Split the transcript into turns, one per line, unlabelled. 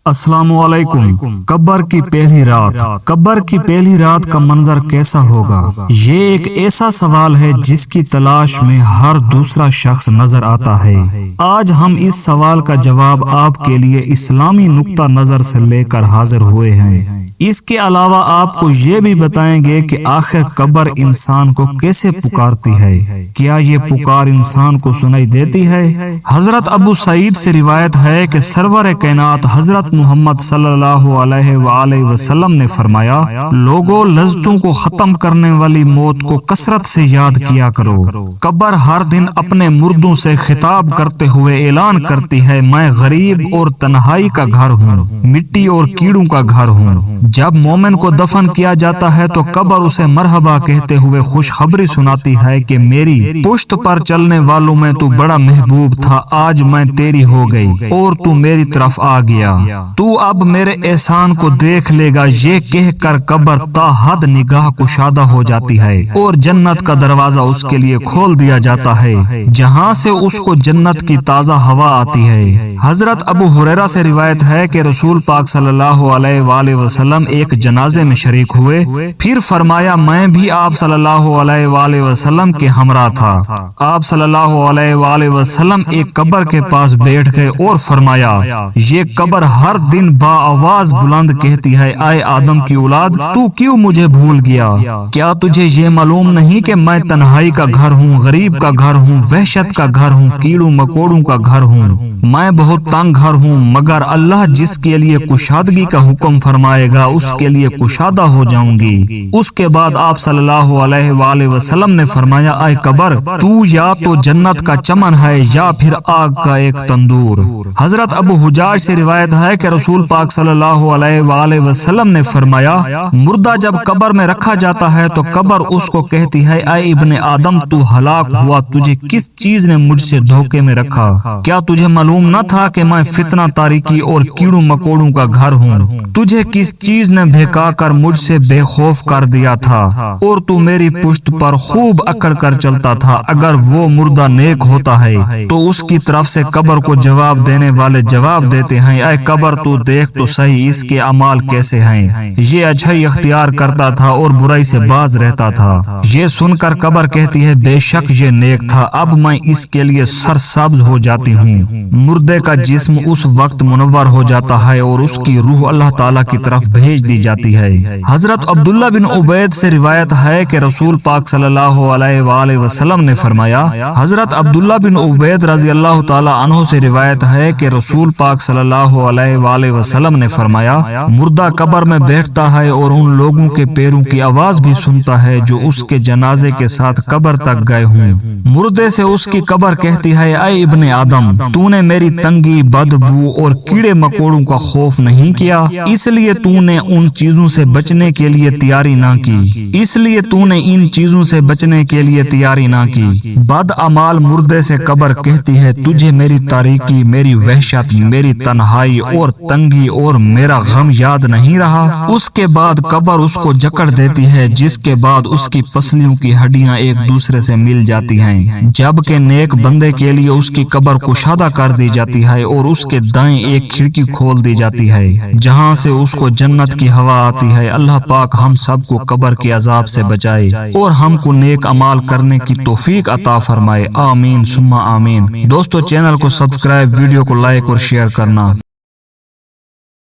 السلام علیکم۔ قبر کی پہلی رات۔ قبر کی پہلی رات کا منظر کیسا ہوگا؟ یہ ایک ایسا سوال ہے جس کی تلاش میں ہر دوسرا شخص نظر آتا ہے۔ آج ہم اس سوال کا جواب آپ کے لیے اسلامی نقطہ نظر سے لے کر حاضر ہوئے ہیں۔ اس کے علاوہ آپ کو یہ بھی بتائیں گے کہ آخر قبر انسان کو کیسے پکارتی ہے، کیا یہ پکار انسان کو سنائی دیتی ہے؟ حضرت ابو سعید سے روایت ہے کہ سرور کائنات حضرت محمد صلی اللہ علیہ وآلہ وسلم نے فرمایا، لوگوں لذتوں کو ختم کرنے والی موت کو کثرت سے یاد کیا کرو۔ قبر ہر دن اپنے مردوں سے خطاب کرتے ہوئے اعلان کرتی ہے، میں غریب اور تنہائی کا گھر ہوں، مٹی اور کیڑوں کا گھر ہوں۔ جب مومن کو دفن کیا جاتا ہے تو قبر اسے مرحبا کہتے ہوئے خوشخبری سناتی ہے کہ میری پشت پر چلنے والوں میں تو بڑا محبوب تھا، آج میں تیری ہو گئی اور تو میری طرف آ گیا، تو اب میرے احسان کو دیکھ لے گا۔ یہ کہہ کر قبر تا حد نگاہ کشادہ ہو جاتی ہے اور جنت کا دروازہ اس کے لیے کھول دیا جاتا ہے، جہاں سے اس کو جنت کی تازہ ہوا آتی ہے۔ حضرت ابو ہریرہ سے روایت ہے کہ رسول پاک صلی اللہ علیہ وآلہ وسلم ایک جنازے میں شریک ہوئے، پھر فرمایا میں بھی آپ صلی اللہ علیہ وآلہ وسلم کے ہمراہ تھا۔ آپ صلی اللہ علیہ وآلہ وسلم ایک قبر کے پاس بیٹھ گئے اور فرمایا، یہ قبر ہر دن با آواز بلند کہتی ہے، اے آدم کی اولاد، تو کیوں مجھے بھول گیا؟ کیا تجھے یہ معلوم نہیں کہ میں تنہائی کا گھر ہوں، غریب کا گھر ہوں، وحشت کا گھر ہوں، کیڑوں مکوڑوں کا گھر ہوں؟ میں بہت تنگ گھر ہوں، مگر اللہ جس کے لیے کشادگی کا حکم فرمائے گا اس کے لیے کشادہ ہو جاؤں گی۔ اس کے بعد آپ صلی اللہ علیہ وآلہ وسلم نے فرمایا، اے قبر، تو یا تو جنت کا چمن ہے یا پھر آگ کا ایک تندور۔ حضرت ابو حجاج سے روایت ہے کہ رسول پاک صلی اللہ علیہ وآلہ وسلم نے فرمایا، مردہ جب قبر میں رکھا جاتا ہے تو قبر اس کو کہتی ہے، اے ابن آدم، تو ہلاک ہوا، تجھے کس چیز نے مجھ سے دھوکے میں رکھا؟ کیا تجھے معلوم نہ تھا کہ میں فتنہ تاریکی اور کیڑوں مکوڑوں کا گھر ہوں؟ تجھے کس چیز نے بہکا کر مجھ سے بے خوف کر دیا تھا اور تو میری پشت پر خوب اکڑ کر چلتا تھا؟ اگر وہ مردہ نیک ہوتا ہے تو اس کی طرف سے قبر کو جواب دینے والے جواب دیتے ہیں، اے قبر، تو دیکھ تو صحیح اس کے اعمال کیسے ہیں، یہ اچھائی اختیار کرتا تھا اور برائی سے باز رہتا تھا۔ یہ سن کر قبر کہتی ہے، بے شک یہ نیک تھا، اب میں اس کے لیے سرسبز ہو جاتی ہوں۔ مردے کا جسم اس وقت منور ہو جاتا ہے اور اس کی روح اللہ تعالیٰ کی طرف بھیج دی جاتی ہے۔ حضرت عبداللہ بن عبید سے روایت ہے کہ رسول پاک صلی اللہ علیہ وآلہ وسلم نے فرمایا، حضرت عبداللہ بن عبید رضی اللہ تعالیٰ عنہ سے روایت ہے کہ رسول پاک صلی اللہ علیہ وآلہ وسلم نے فرمایا، مردہ قبر میں بیٹھتا ہے اور ان لوگوں کے پیروں کی آواز بھی سنتا ہے جو اس کے جنازے کے ساتھ قبر تک گئے ہوں۔ مردے سے اس کی قبر کہتی ہے، اے ابن آدم، تو نے میری تنگی، بدبو اور کیڑے مکوڑوں کا خوف نہیں کیا، اس لیے تو نے ان چیزوں سے بچنے کے لیے تیاری نہ کی، اس لیے تو نے ان چیزوں سے بچنے کے لیے تیاری نہ کی۔ بد اعمال مردے سے قبر کہتی ہے، تجھے میری تاریکی، میری وحشت، میری تنہائی اور تنگی اور میرا غم یاد نہیں رہا؟ اس کے بعد قبر اس کو جکڑ دیتی ہے، جس کے بعد اس کی پسلیوں کی ہڈیاں ایک دوسرے سے مل جاتی ہیں، جبکہ نیک بندے کے لیے اس کی قبر کشادہ کر دی جاتی ہے اور اس کے دائیں ایک کھڑکی کھول دی جاتی ہے جہاں سے اس کو جنت کی ہوا آتی ہے۔ اللہ پاک ہم سب کو قبر کے عذاب سے بچائے اور ہم کو نیک اعمال کرنے کی توفیق عطا فرمائے، آمین ثم آمین۔ دوستو، چینل کو سبسکرائب، ویڈیو کو لائک اور شیئر کرنا۔